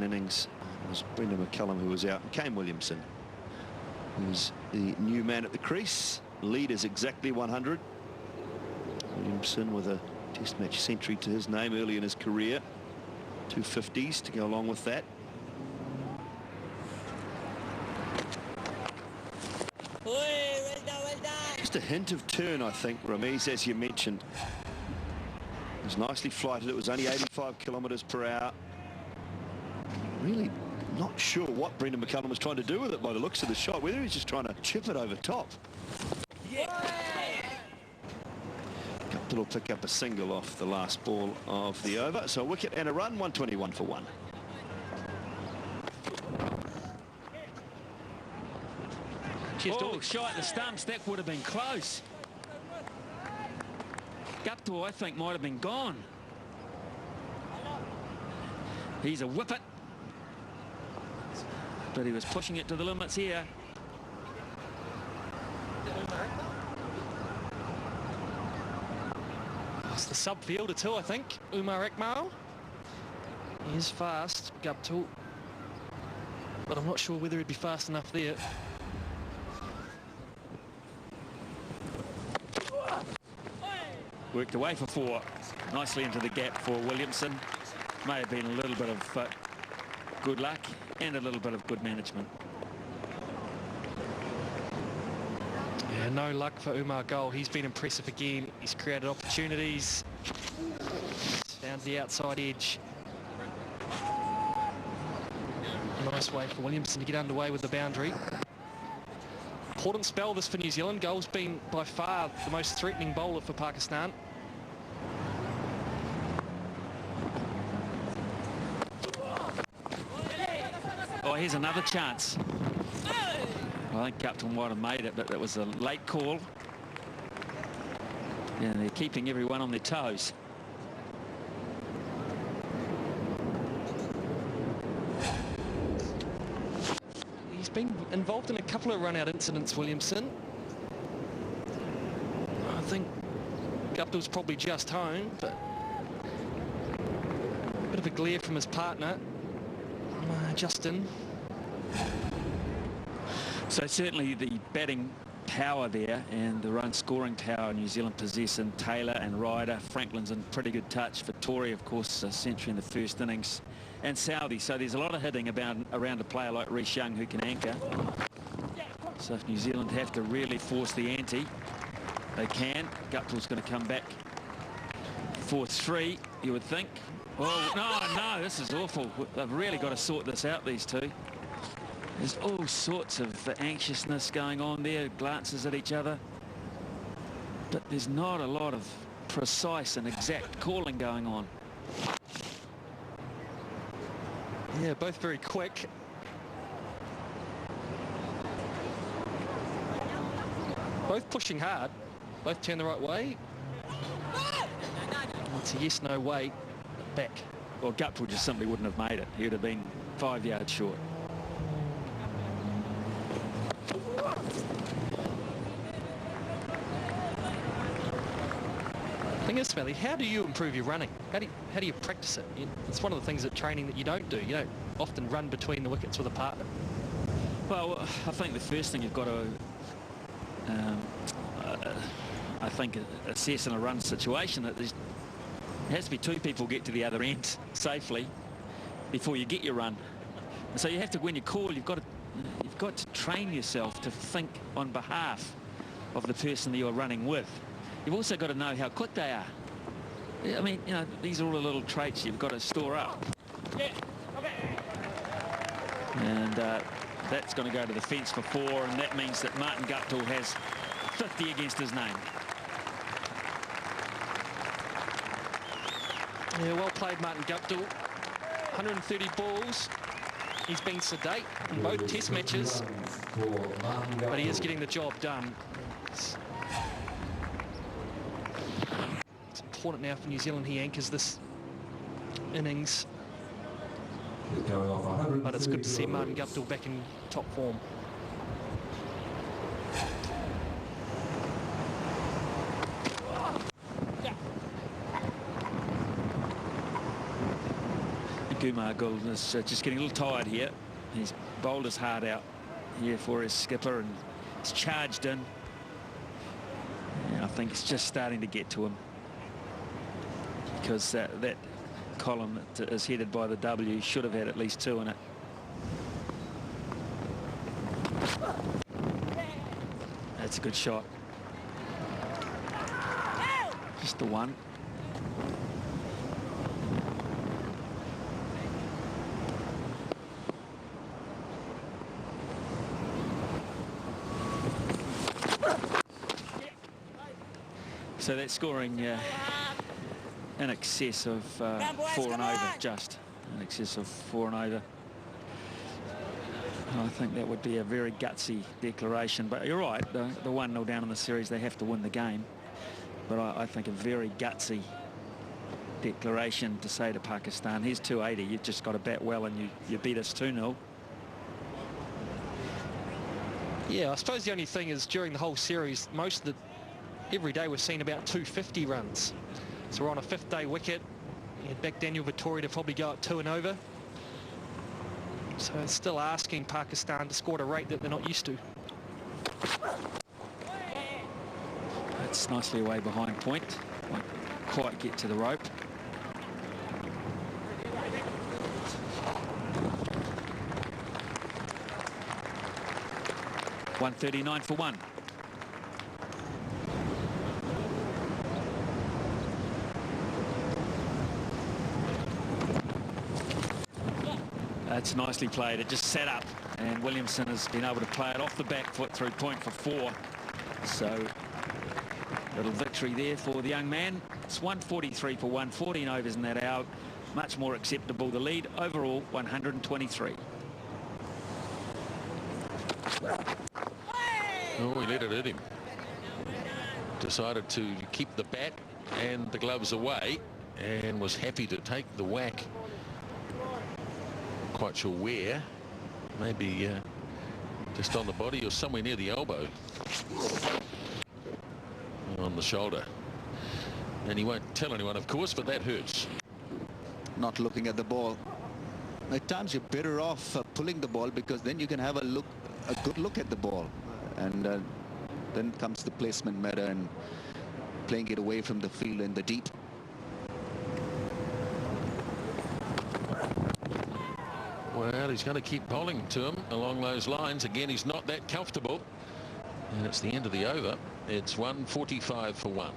innings was Brendan McCullum, who was out, and Kane Williamson, who's the new man at the crease. Lead is exactly 100. Williamson with a Test match century to his name early in his career. 250s to go along with that. Just a hint of turn, I think, Ramiz, as you mentioned. It was nicely flighted. It was only 85 kilometres per hour. Really not sure what Brendan McCullum was trying to do with it by the looks of the shot, whether he was just trying to chip it over top. Guptill will pick up a single off the last ball of the over. So a wicket and a run, 121 for one. Just all shy at the stumps. That would have been close. Guptill, I think, might have been gone. He's a whippet. But he was pushing it to the limits here. It's the sub-fielder too, I think. Umar Akmal. He is fast, Guptill. But I'm not sure whether he'd be fast enough there. Worked away for four. Nicely into the gap for Williamson. May have been a little bit of good luck and a little bit of good management. Yeah, no luck for Umar Goal. He's been impressive again. He's created opportunities. Found the outside edge. Nice way for Williamson to get underway with the boundary. Important spell this for New Zealand. Goal's been by far the most threatening bowler for Pakistan. Oh, here's another chance. I think Guptill might have made it, but that was a late call. And they're keeping everyone on their toes. He's been involved in a couple of run-out incidents, Williamson. I think Guptill's probably just home, but a bit of a glare from his partner, Justin. So certainly the batting power there and the run scoring power New Zealand possess in Taylor and Ryder. Franklin's in pretty good touch. Vittori, of course, a century in the first innings, and Southey. So there's a lot of hitting around a player like Reece Young who can anchor. So if New Zealand have to really force the ante, they can. Guptill's going to come back for three, you would think. Oh, no, this is awful. They've really got to sort this out, these two. There's all sorts of anxiousness going on there, glances at each other. But there's not a lot of precise and exact calling going on. Yeah, both very quick. Both pushing hard. Both turn the right way. It's a yes, no way. Back. Well, Guptill just simply wouldn't have made it. He would have been 5 yards short. The thing is, Smelly, how do you improve your running? How do you practice it? It's one of the things at training that you don't do. You don't often run between the wickets with a partner. Well, I think the first thing you've got to, I think, assess in a run situation that there has to be two people get to the other end safely before you get your run. And so you have to, when you call, you've got to train yourself to think on behalf of the person that you're running with. You've also got to know how quick they are. I mean, you know, these are all the little traits you've got to store up. And that's going to go to the fence for four, and that means that Martin Guptill has 50 against his name. Yeah, well played, Martin Guptill. 130 balls. He's been sedate in both test matches, but he is getting the job done. It's important now for New Zealand. He anchors this innings. But it's good to see Martin Guptill back in top form. Kumar Gould is just getting a little tired here. He's bowled his heart out here for his skipper, and he's charged in. Yeah, I think it's just starting to get to him, because that column that is headed by the W should have had at least 2 in it. That's a good shot. Just the one. So that's scoring in excess of 4 and over, just in excess of 4 and over. I think that would be a very gutsy declaration, but you're right, the 1-0 down in the series, they have to win the game. But I think a very gutsy declaration to say to Pakistan, here's 280, you've just got to bat well and you beat us 2-0. Yeah, I suppose the only thing is during the whole series, every day we've seen about 250 runs. So we're on a 5th-day wicket. You'd back Daniel Vettori to probably go at 2 and over. So it's still asking Pakistan to score at a rate that they're not used to. It's nicely away behind point. Won't quite get to the rope. .139 for 1. That's nicely played. It just set up, and Williamson has been able to play it off the back foot through point for 4. So little victory there for the young man. It's 143 for 1, 14 overs in that hour. Much more acceptable. The lead overall 123. Oh, he let it hit him. Decided to keep the bat and the gloves away, and was happy to take the whack. Quite sure where. Maybe just on the body or somewhere near the elbow. On the shoulder. And he won't tell anyone, of course, but that hurts. Not looking at the ball. At times you're better off pulling the ball, because then you can have a good look at the ball, and then comes the placement matter and playing it away from the field in the deep. Well, he's going to keep bowling to him along those lines. Again, he's not that comfortable. And it's the end of the over. It's 145 for 1.